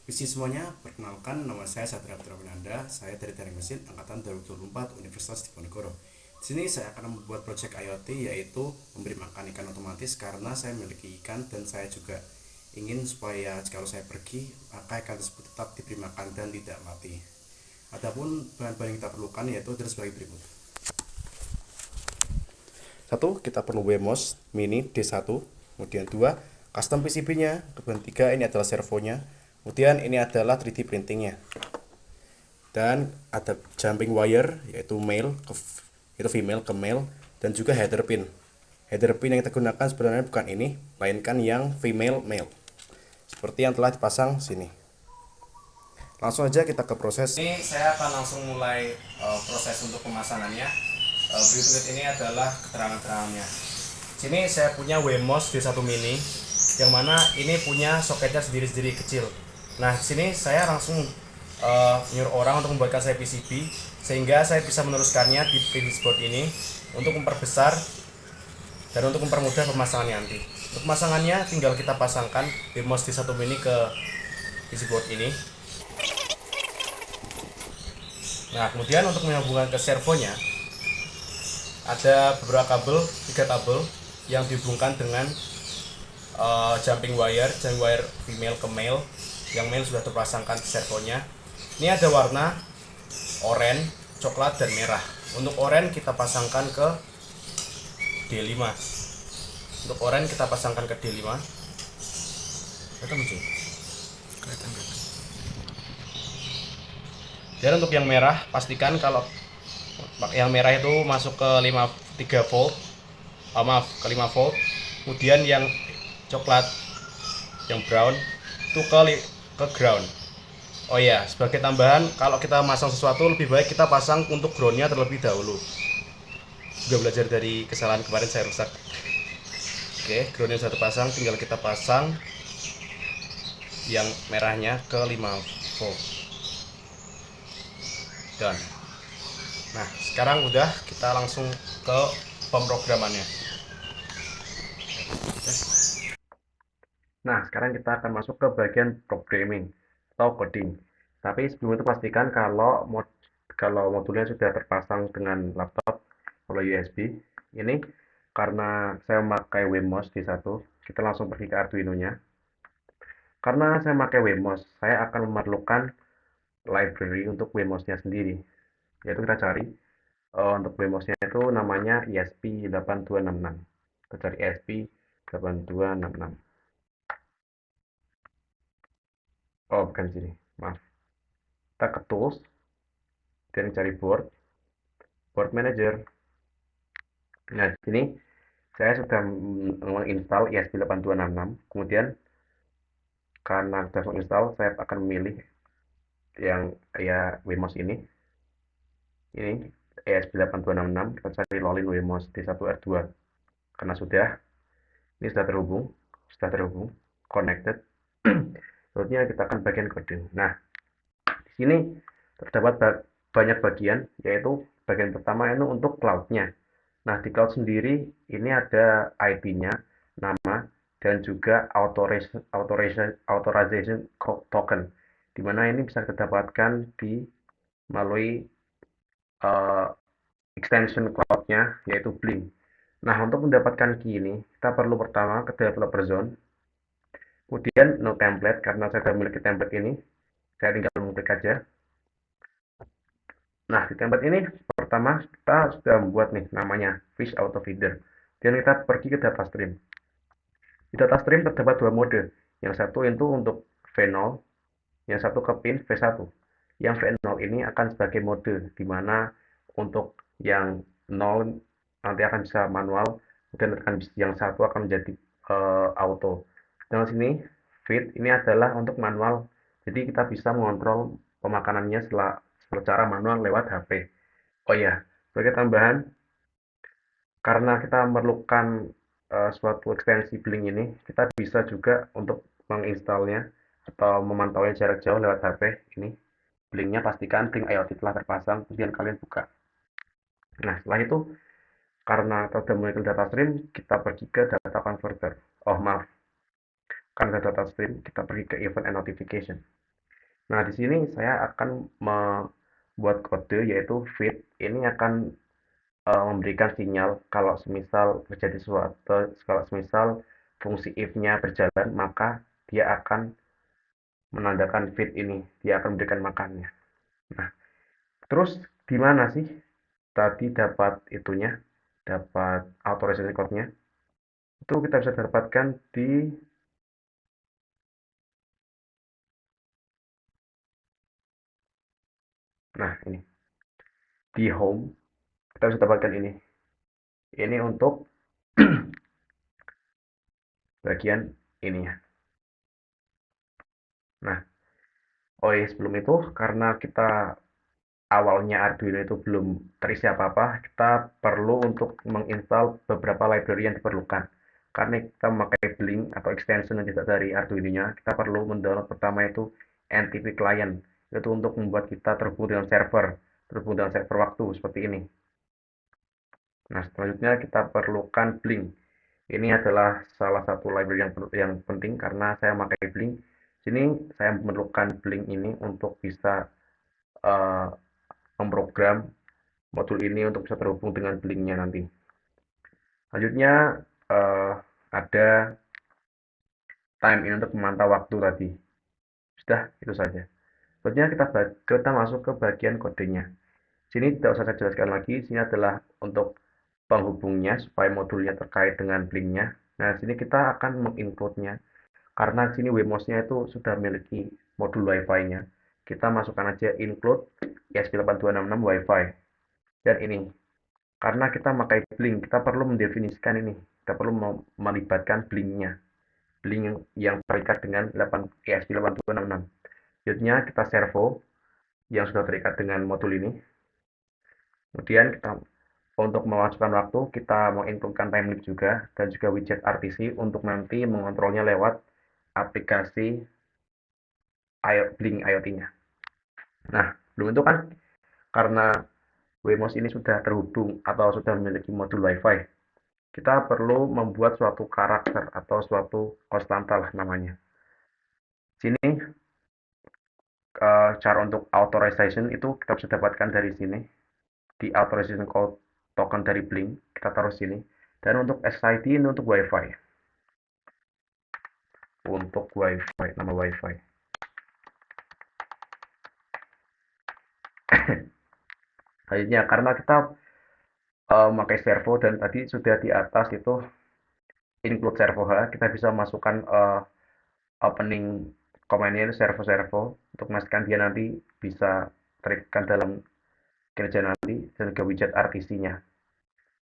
Visi semuanya, perkenalkan nama saya Satria Putra Winanda, saya dari Teknik Mesin Angkatan 2024 Universitas Diponegoro. Di sini saya akan membuat proyek IoT yaitu memberi makan ikan otomatis karena saya memiliki ikan dan saya juga ingin supaya kalau saya pergi maka ikan tersebut tetap diberi makan dan tidak mati. Adapun bahan-bahan yang kita perlukan yaitu adalah sebagai berikut. Satu, kita perlu WMOS Mini D1. Kemudian dua, custom PCB-nya. Kemudian tiga, ini adalah servonya. Kemudian ini adalah 3D printingnya. Dan ada jumping wire yaitu male ke itu female ke male dan juga header pin. Header pin yang kita gunakan sebenarnya bukan ini, melainkan yang female male. Seperti yang telah dipasang sini. Langsung aja kita ke proses. Ini saya akan langsung mulai proses untuk pemasangannya. Berikut ini adalah keterangan-keterangannya. Sini saya punya WMOS D1 mini yang mana ini punya soketnya sendiri-sendiri kecil. Nah, sini saya langsung nyuruh orang untuk membuatkan saya PCB sehingga saya bisa meneruskannya di PCB board ini untuk memperbesar dan untuk mempermudah pemasangannya nanti. Untuk pemasangannya tinggal kita pasangkan WMOS D1 mini ke PCB board ini. Nah, kemudian untuk menyambungkan ke servonya ada beberapa kabel, 3 kabel yang dihubungkan dengan jumping wire female ke male. Yang male sudah terpasangkan di servonya. Ini ada warna oranye, coklat dan merah. Untuk oranye kita pasangkan ke D5. Untuk oranye kita pasangkan ke D5. Kelihatan. Dan untuk yang merah pastikan kalau yang merah itu masuk ke 3 volt. Ke 5 volt. Kemudian yang coklat, yang brown itu ke ground. Oh ya, sebagai tambahan kalau kita masang sesuatu lebih baik kita pasang untuk groundnya terlebih dahulu. Juga belajar dari kesalahan kemarin saya rusak. Oke, groundnya sudah terpasang, tinggal kita pasang yang merahnya ke 5 volt. Dan nah, sekarang udah, kita langsung ke pemrogramannya. Nah, sekarang kita akan masuk ke bagian programming atau coding. Tapi sebelum itu pastikan kalau modulnya sudah terpasang dengan laptop melalui USB. Ini karena saya memakai WMOS D1, kita langsung pergi ke Arduino-nya. Karena saya memakai WMOS, saya akan memerlukan library untuk WMOS-nya sendiri. Yaitu kita cari untuk WMOS-nya itu namanya ESP8266. Kita cari ESP8266. Oh, bukan sini. Maaf. Kita ke tools, dan cari board manager. Nah, di sini saya sudah menginstal ESP8266. Kemudian karena sudah menginstal, saya akan memilih yang ya WMOS ini. Ini ESP8266. Kita cari login WMOS D1R2. Karena ini sudah terhubung, connected. Selanjutnya kita akan bagian coding. Nah, di sini terdapat banyak bagian, yaitu bagian pertama itu untuk cloud-nya. Nah, di cloud sendiri ini ada IP-nya, nama, dan juga authorization token, di mana ini bisa kita dapatkan melalui uh, extension cloud-nya, yaitu Blink. Nah, untuk mendapatkan key ini, kita perlu pertama ke developer zone, kemudian no template, karena saya sudah memiliki template ini, saya tinggal mengklik aja. Nah, di template ini pertama kita sudah membuat nih namanya fish auto feeder. Dan kita pergi ke data stream. Di data stream terdapat dua mode. Yang satu itu untuk V0, yang satu ke pin V1. Yang V0 ini akan sebagai mode di mana untuk yang 0 nanti akan bisa manual, dan yang satu akan menjadi auto. Dan sini feed ini adalah untuk manual. Jadi kita bisa mengontrol pemakanannya secara manual lewat HP. Oh iya, sebagai tambahan, karena kita memerlukan suatu ekstensi Blink ini, kita bisa juga untuk menginstalnya atau memantaunya jarak jauh lewat HP ini. Blinknya pastikan Blink IoT telah terpasang, kemudian kalian buka. Nah, setelah itu, karena kita sudah mulai ke data stream, kita pergi ke data converter. Oh, maaf. Karena data stream, kita pergi ke event and notification. Nah, di sini saya akan membuat kode yaitu feed. Ini akan memberikan sinyal kalau semisal terjadi sesuatu, kalau semisal fungsi if-nya berjalan, maka dia akan menandakan feed ini, dia akan memberikan makannya. Nah, terus di mana sih tadi dapat itunya, dapat authorization code-nya? Itu kita bisa dapatkan di, nah ini, di home, kita bisa dapatkan ini. Ini untuk bagian ini ya. Nah, oh iya sebelum itu, karena kita awalnya Arduino itu belum terisi apa-apa, kita perlu untuk menginstal beberapa library yang diperlukan. Karena kita memakai Blink atau extension yang tidak dari Arduino-nya, kita perlu mendownload pertama itu NTP Client. Itu untuk membuat kita terhubung dengan server, terhubung dengan server waktu seperti ini. Nah, selanjutnya kita perlukan Blink. Ini adalah salah satu library yang penting karena saya memakai Blink. Sini saya memerlukan Blink ini untuk bisa uh, memprogram modul ini untuk bisa terhubung dengan Blink-nya nanti. Selanjutnya uh, ada time ini untuk memantau waktu tadi. Sudah, itu saja. Selanjutnya kita masuk ke bagian kodenya. Sini tidak usah saya jelaskan lagi, sini adalah untuk penghubungnya supaya modulnya terkait dengan Blink-nya. Nah, sini kita akan menginclude-nya karena sini WMOS-nya itu sudah memiliki modul Wi-Fi-nya. Kita masukkan aja include ESP8266 Wi-Fi. Dan ini, karena kita pakai Blink, kita perlu mendefinisikan ini. Kita perlu melibatkan Blink-nya. Blink yang terikat dengan ESP8266. Selanjutnya kita servo yang sudah terikat dengan modul ini. Kemudian kita untuk memasukkan waktu, kita menginputkan time limit juga dan juga widget RTC untuk nanti mengontrolnya lewat aplikasi Blink IoT-nya. Nah, belum itu kan karena WMOS ini sudah terhubung atau sudah memiliki modul Wi-Fi, kita perlu membuat suatu karakter atau suatu konstanta lah namanya. Sini cara untuk authorization itu kita bisa dapatkan dari sini di authorization code token dari Blink kita taruh sini. Dan untuk SID ini untuk Wi-Fi. Untuk Wi-Fi, nama Wi-Fi. Akhirnya karena kita memakai servo dan tadi sudah di atas itu include servo H, kita bisa masukkan opening command-nya itu servo-servo untuk memastikan dia nanti bisa terikat dalam kerja nanti dan juga widget RTC-nya.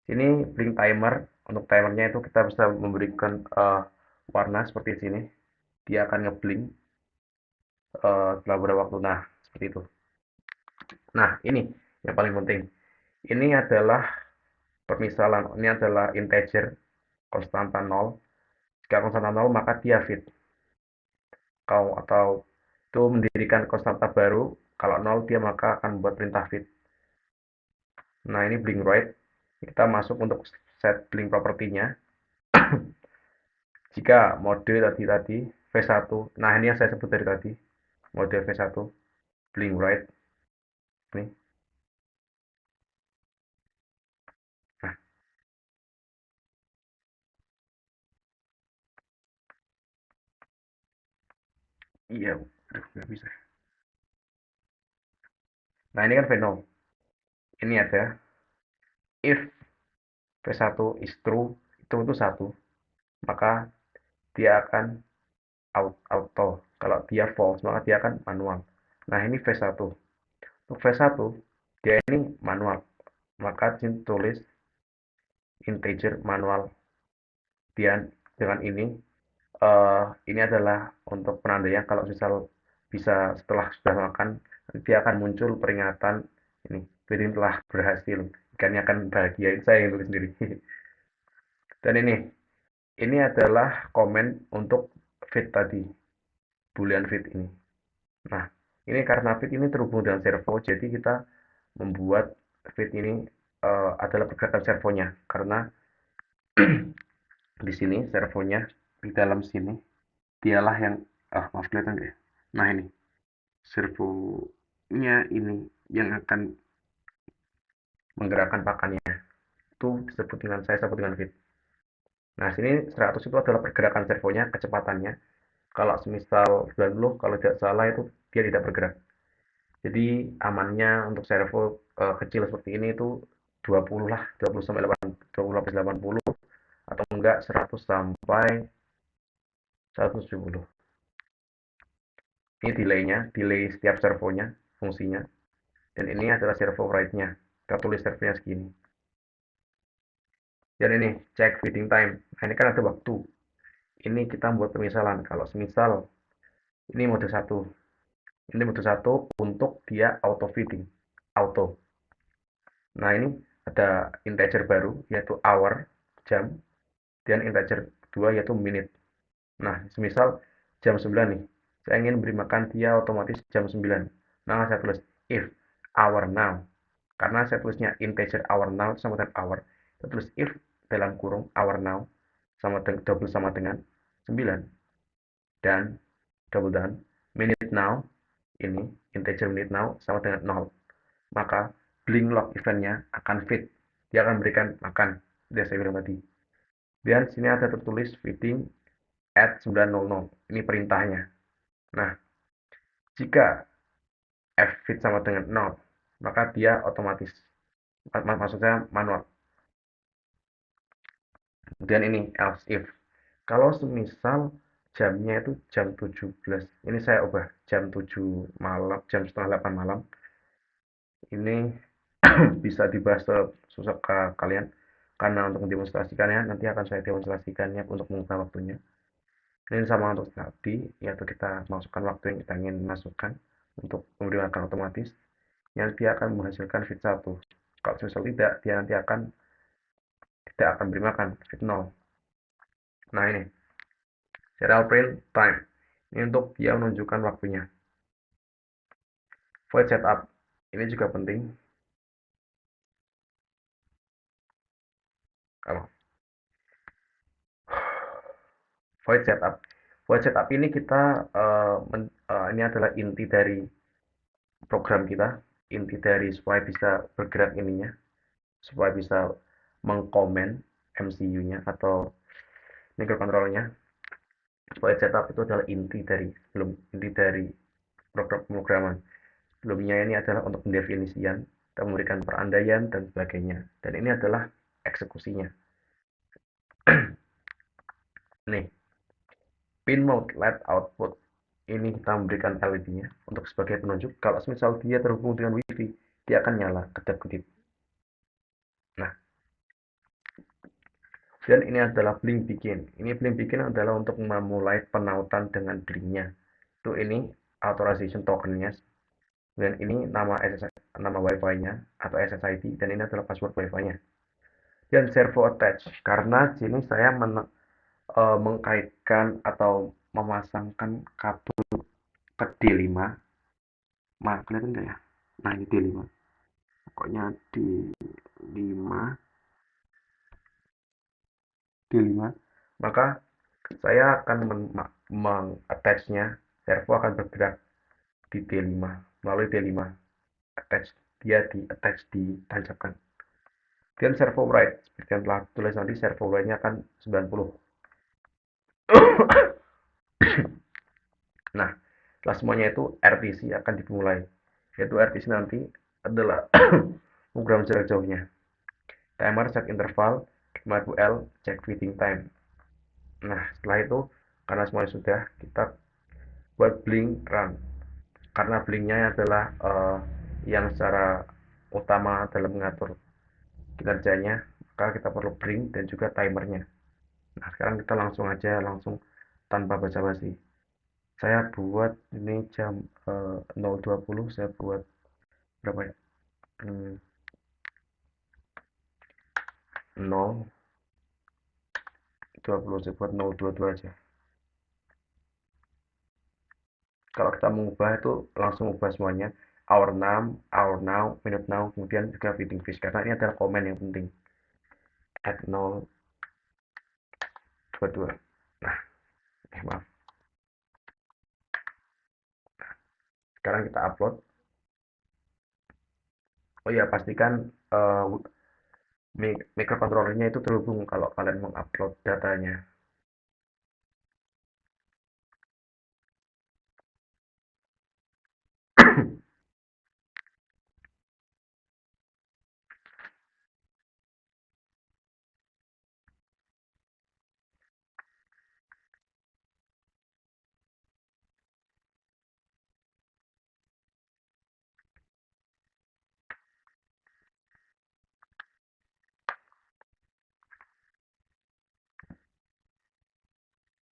Sini blink timer, untuk timernya itu kita bisa memberikan warna seperti sini. Dia akan ngeblink setelah beberapa waktu. Nah, seperti itu. Nah, ini yang paling penting. Ini adalah permisalan, ini adalah integer konstanta 0. Jika konstanta 0 maka dia fit. Kau atau itu mendirikan konstanta baru, kalau 0 dia maka akan membuat perintah fit. Nah, ini blink right. Kita masuk untuk set blink propertinya. Jika mode tadi V1, nah ini yang saya sebut dari tadi, mode V1, blink right. Nih. Nah, iya, aduh, nggak bisa. Nah, ini kan V0. Ini ada if V1 is true, itu 1, maka dia akan auto. Kalau dia false, maka dia akan manual. Nah, ini V1. Untuk V1, dia ini manual. Maka tulis integer manual. Dan dengan ini adalah untuk penandanya kalau misal bisa setelah sudah makan, dia akan muncul peringatan ini, jadi telah berhasil. Ikannya akan bahagia. Itu saya yang tulis sendiri. Dan ini adalah komen untuk feed tadi, boolean feed ini. Nah, ini karena feed ini terhubung dengan servo, jadi kita membuat feed ini adalah pergerakan servonya. Karena di sini servonya di dalam sini, dialah yang, maaf kelihatan nggak ya? Nah ini. servonya ini yang akan menggerakkan pakannya, itu disebut dengan, saya sebut dengan feed. Nah, sini 100 itu adalah pergerakan servonya, kecepatannya. Kalau semisal 90, kalau tidak salah itu dia tidak bergerak. Jadi amannya untuk servo kecil seperti ini itu 20 lah, 20 sampai 8, 20 sampai 80, atau enggak 100 sampai 170. Ini delaynya, delay setiap servonya, fungsinya. Dan ini adalah servo write-nya. Kita tulis servonya segini. Dan ini check feeding time. Nah, ini kan ada waktu. Ini kita buat pemisalan. Kalau semisal ini mode 1. Ini mode 1 untuk dia auto feeding. Auto. Nah, ini ada integer baru yaitu hour, jam, dan integer 2 yaitu menit. Nah, semisal jam 9 nih. Saya ingin beri makan dia otomatis jam 9. Nah, saya tulis if hour now. Karena saya tulisnya integer hour now sama dengan hour. Saya tulis if dalam kurung hour now double sama dengan 9. Dan double down minute now, ini integer minute now sama dengan 0. Maka blink log eventnya akan feed. Dia akan berikan makan. Sudah saya bilang tadi. Dan sini ada tertulis feeding at 9.00. Ini perintahnya. Nah, jika f feed sama dengan 0, maka dia otomatis. Maksudnya manual. Kemudian ini else if. Kalau semisal jamnya itu jam 17. Ini saya ubah jam 7 malam, jam setengah 8 malam. Ini bisa dibahas susah ke kalian. Karena untuk mendemonstrasikannya, nanti akan saya demonstrasikannya untuk mengubah waktunya. Ini sama untuk tadi, yaitu kita masukkan waktu yang kita ingin masukkan untuk memberi makan otomatis. Yang dia akan menghasilkan feed 1. Kalau misal tidak, dia nanti tidak akan beri makan feed 0. Nah, ini serial print time. Ini untuk dia menunjukkan waktunya. Void setup. Ini juga penting. Kalau void setup. Void setup ini kita ini adalah inti dari program kita, inti dari supaya bisa bergerak ininya, supaya bisa mengkomen MCU-nya atau microcontroller-nya. Void setup itu adalah inti dari program pemrograman. Sebelumnya ini adalah untuk pendefinisian, kita memberikan perandaian dan sebagainya. Dan ini adalah eksekusinya. Nih, pin mode LED output. Ini kita memberikan LED-nya untuk sebagai penunjuk. Kalau misal dia terhubung dengan WiFi, dia akan nyala kedap-kedip. Nah, dan ini adalah blink begin. Ini blink begin adalah untuk memulai penautan dengan blinknya. Itu ini authorization tokennya. Dan ini nama Wi-Fi-nya atau SSID, dan ini adalah password Wi-Fi-nya. Dan servo attach, karena sini saya mengkaitkan atau memasangkan kabel ke D5. Kelihatan nggak ya? Nah, ini D5. Pokoknya D5. D5. Maka saya akan mengattach-nya. Servo akan bergerak di D5 melalui D5. Attach, dia ditancapkan. Dan servo write, seperti yang telah tulis nanti, servo write-nya akan 90. Nah, setelah semuanya itu RTC akan dimulai. Yaitu RTC nanti adalah program jarak jauhnya. Timer set interval 50L check feeding time. Nah, setelah itu karena semuanya sudah, kita buat blink run. Karena blinknya adalah yang secara utama dalam mengatur kinerjanya, maka kita perlu blink dan juga timernya. Nah, sekarang kita langsung tanpa basa-basi. Saya buat ini jam 0.20, saya buat berapa ya? 0.20, saya buat 0.22 aja. Kalau kita mengubah itu langsung ubah semuanya. Hour now, minute now, kemudian juga feeding fish. Karena ini adalah komen yang penting. At 0.22. Nah, maaf. Sekarang kita upload. Oh iya, pastikan microcontrollernya itu terhubung kalau kalian mengupload datanya.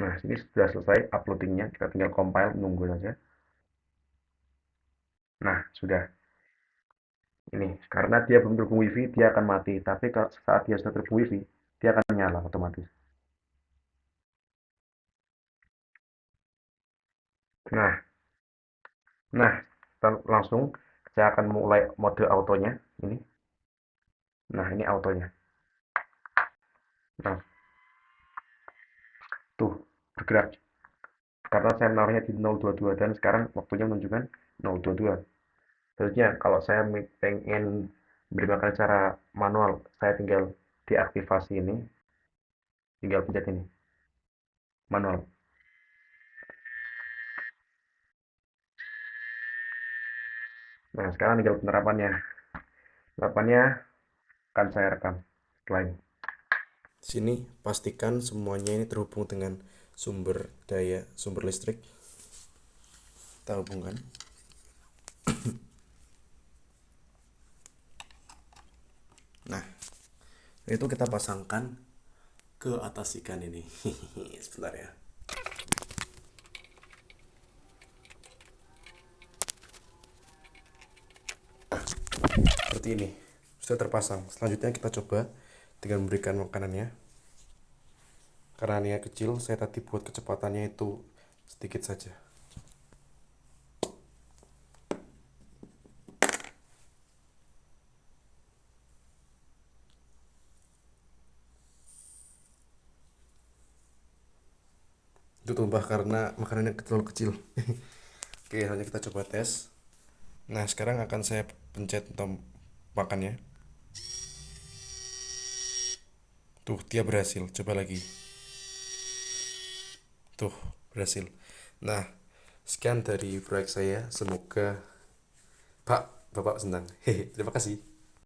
Nah, ini sudah selesai uploadingnya. Kita tinggal compile, nunggu saja. Nah, sudah. Ini, karena dia belum terhubung WiFi, dia akan mati. Tapi saat dia sudah terhubung WiFi, dia akan nyala otomatis. Nah, nah, langsung saya akan mulai mode autonya. Ini. Nah, ini autonya. Nah, tuh, bergerak. Karena saya menaruhnya di 022 dan sekarang waktunya menunjukkan 022. Selanjutnya, kalau saya pengen berikan cara manual, saya tinggal deaktivasi ini, tinggal pencet ini, manual. Nah, sekarang tinggal penerapannya. Penerapannya akan saya rekam setelah ini. Sini pastikan semuanya ini terhubung dengan sumber listrik. Kita hubungkan. Nah, itu kita pasangkan ke atas ikan ini. Sebentar ya. Seperti ini. Sudah terpasang. Selanjutnya kita coba dengan memberikan makanannya. Karena ini kecil, saya tadi buat kecepatannya itu sedikit saja. Itu tumpah karena makanannya terlalu kecil. Oke, selanjutnya kita coba tes. Nah, sekarang akan saya pencet untuk makannya. Tuh, dia berhasil. Coba lagi. Tuh, berhasil. Nah, sekian dari proyek saya. Semoga Bapak senang. Hehe, terima kasih.